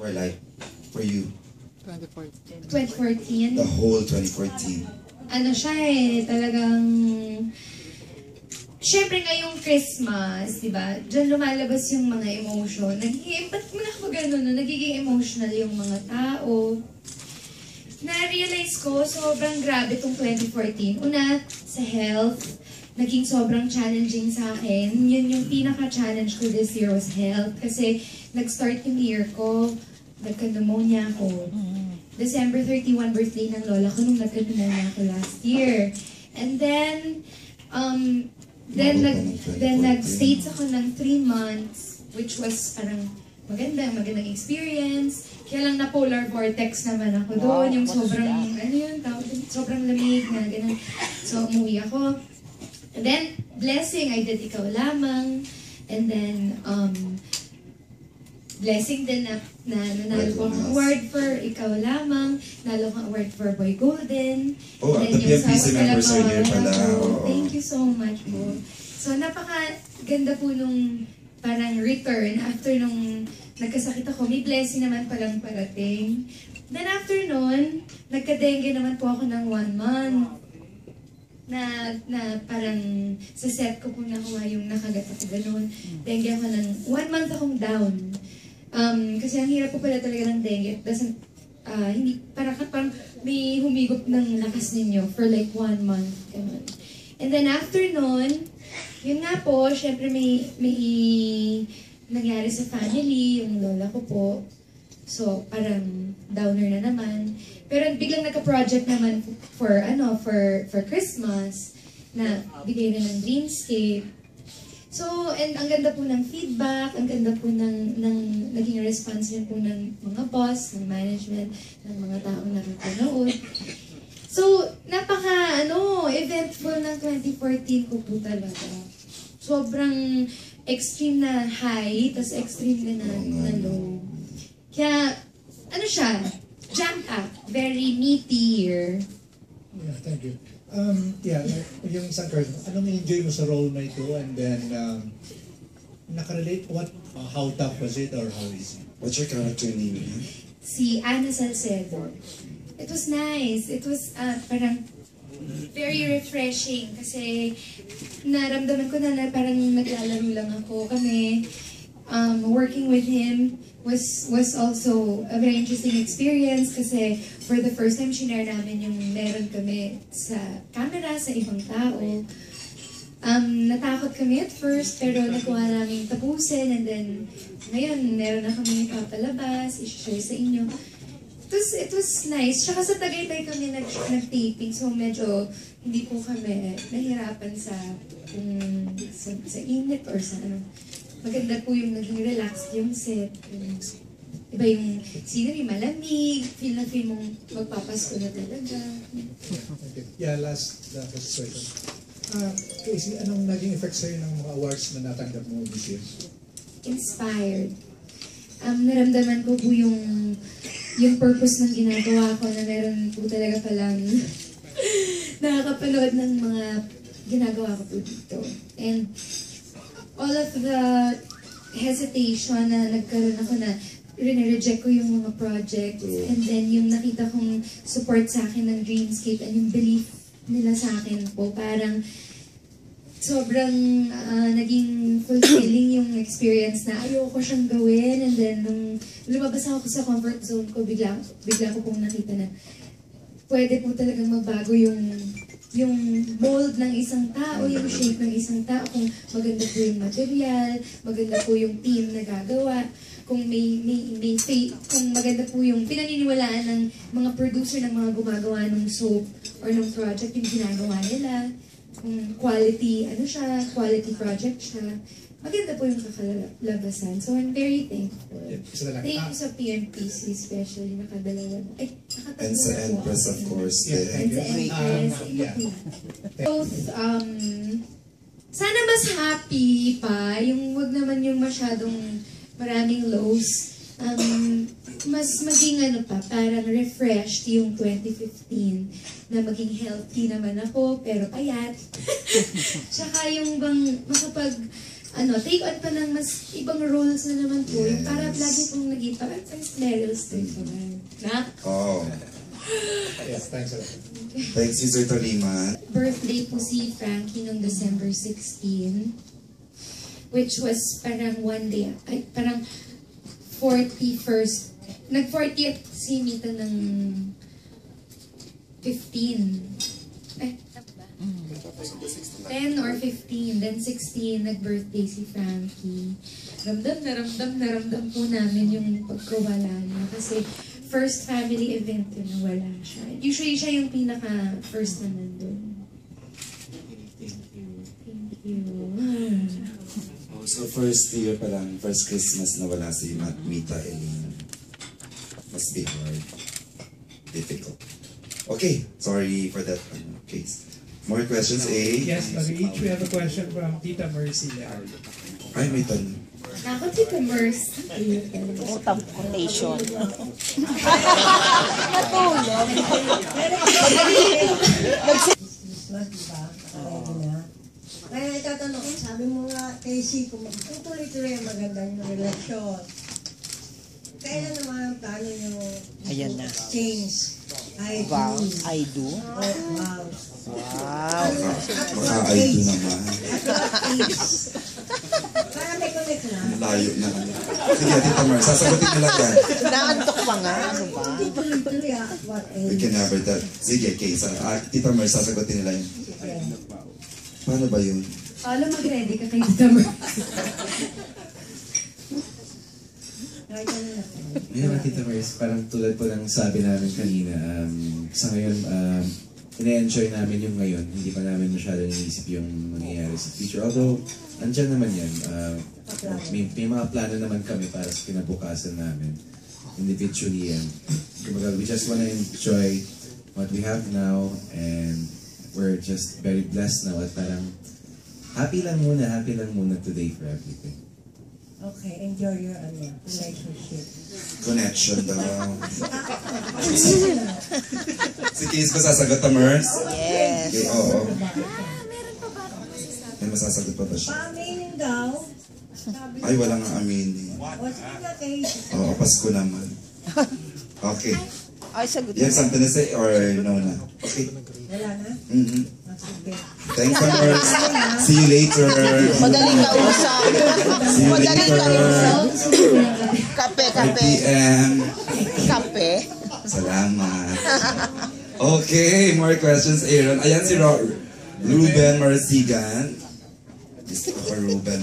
Or like, for you? 2014. The whole 2014. Ano siya eh, talagang... Siyempre ngayong Christmas, di ba? Diyan lumalabas yung mga emotion. Ba't mo na ako gano'n, no? Nagiging emotional yung mga tao. Na-realize ko, sobrang grabe tong 2014. Una, sa health, naging sobrang challenging sa akin. Yun yung pinaka-challenge ko this year was health. Kasi nag-start yung year ko, nagka-pneumonia ako. December 31 birthday ng lola ko nung nagka-pneumonia ako last year. And then, nag-states ako ng 3 months, which was parang magandang experience. Kaya lang na polar vortex naman ako doon, yung sobrang, sobrang lamig na gano'n. So, umuwi ako. And then, blessing, I did Ikaw Lamang. And then, blessing din na nanalo ko ang award for Ikaw Lamang. Nalo ko ang award for Boy Golden. Oh, at the PFPC members are here pala. Thank you so much po. So, napaka-ganda po nung parang return after nung nagkasakit ako. May blessing naman palang parating. Then after nun, nagka-dengue naman po ako ng 1 month. Na parang sa set ko kung nakuha yung nakagat ako ganun. Dengue ako ng 1 month akong down. Kasi ang hirap po pala talaga ng dengue. Hindi, parang may humigop ng lakas ninyo for like 1 month. Ganun. And then after nun, yun nga po, syempre may nangyari sa family, yung lola ko po. So, parang downer na naman. Pero biglang nagka-project naman for Christmas na bigay rin ng Dreamscape. So, and ang ganda po ng feedback, ang ganda po ng naging response rin po ng mga boss, ng management, ng mga taong nakapanood. So, eventful ng 2014 ko po talaga. Sobrang extreme na high, tas extreme din na low. Kaya, siya? Jam-packed. Very meaty year. Yeah, thank you. Yung isang card, anong enjoy mo sa role na ito? And then, nakarelate, how tough was it or how easy? What's your character name? Si Ana Salcedo. It was nice. It was parang very refreshing kasi naramdaman ko na parang naglalaro lang ako. Kami, working with him was also a very interesting experience kasi for the first time, shinare namin yung meron kami sa camera, sa ibang tao. Natakot kami at first, pero nakuha namin tapusin and then ngayon, meron na kami papalabas, i-share sa inyo. It was nice. Tsaka sa Tagaytay kami nag-taping, so medyo hindi po kami nahirapan sa init or sa ano. Maganda po yung naging relaxed yung set. Iba yung scenery, malamig, feel na feel mong magpapasko na talaga. Okay. Yeah, last question. Casey, anong naging effect sa'yo ng mga awards na natanggap mo this year? Inspired. Naramdaman ko po yung purpose ng ginagawa ko na meron po talaga palang nakakapanood ng mga ginagawa ko po dito. And all of the hesitation na nagkaroon ako na reject ko yung mga projects and then yung nakita kong support sa akin ng Dreamscape and yung belief nila sa akin po, parang sobrang naging fulfilling yung experience na ayoko siyang gawin and then nung lumabas ako sa comfort zone ko, bigla ko pong nakita na pwede po talagang magbago yung mold ng isang tao, yung shape ng isang tao, kung maganda po yung material, maganda po yung team na gagawa, kung kung maganda po yung pinaniniwalaan ng mga producer ng mga gumagawa ng soap or ng project yung ginagawa nila, kung quality project siya, maganda po yung kakalabasan. So I'm very thankful. Thank you sa PMPC especially, nakadalawa. And sa Empress, of course. And sa Empress. Both, sana mas happy pa, yung wag naman yung masyadong maraming lows. Mas maging parang refreshed yung 2015 na maging healthy naman ako pero payat. Tsaka yung bang take on pa ng mas ibang roles na naman po. Yung para lagi pong naging parang Meryl Streep. Na? Oh. Yes, thanks a lot. Thanks, Sister Tolima. Birthday po si Frankie noong December 16, which was parang one day, ay parang 41st, nag-40th si Mita ng 15. Ay, ba? 10 or 15, then 16, nag-birthday si Frankie. Ramdam na ramdam po namin yung pagkawala niya. Kasi first family event yun na wala siya. Usually siya yung pinaka-first na nandun. Thank you. So first year pa lang, first Christmas na wala si Mita Eileen. Must be hard. Difficult. Okay, sorry for that case. More questions, A? Yes, Marie, each we have a question from Tita Mercy Leal. Ay, may tanong. Ako, Tita Mercy. Utang quotation. Christmas, diba? Kakaready na. Kaya itatanong ko, sabi mo nga, Casey, kung tuloy-tuloy ang maganda yung relasyon. Kailan naman ang plano nyo Ayan na. exchange? I do. Wow, I do. Oh, wow. Wow. Baka ay ito naman. Para may connect na. Layo na. Sige, Tita Mar, sasagutin nila yan. Naantok pa nga. Ano ba? Hindi tuloy-tuloy at what We age? can never tell. Sige, case. Tita Mar, sasagutin nila yun. Paano ba yun? Paolo, mag-ready ka kay Tita Mercy. Kahit ano na. Ngayon, Tita Mars, parang tulad po ng sabi namin kanina, sa ngayon, ina-enjoy namin yung ngayon. Hindi pa namin masyado iniisip yung mangyayari sa future. Although, andyan naman yan. May mga plano naman kami para sa kinabukasan namin. Individually, and kumbaga, we just wanna enjoy what we have now, and we're just very blessed now. At parang, happy lang muna today for everything. Okay, enjoy your relationship. Connection daw. Si Case ba sasagot na, Mers? Yes. Okay, oo. Meron pa ba ako masasabi? May masasagot pa ba siya? Pa-aminin daw. Sabi Ay, wala nga aminin. o sige na, Casey. Oo, Pasko naman. Okay. Ay, sagot You have something to say or no na? Okay. Wala na? Mm-hmm. Sige. Thanks, Mers. See you later. Madaling kausap. See you Madaling later. kausap. Kape, 5 kape. p.m. Kape. Salamat. Okay, more questions, Aaron. Ayan si Ruben Marasigan. Gusto ko Ruben.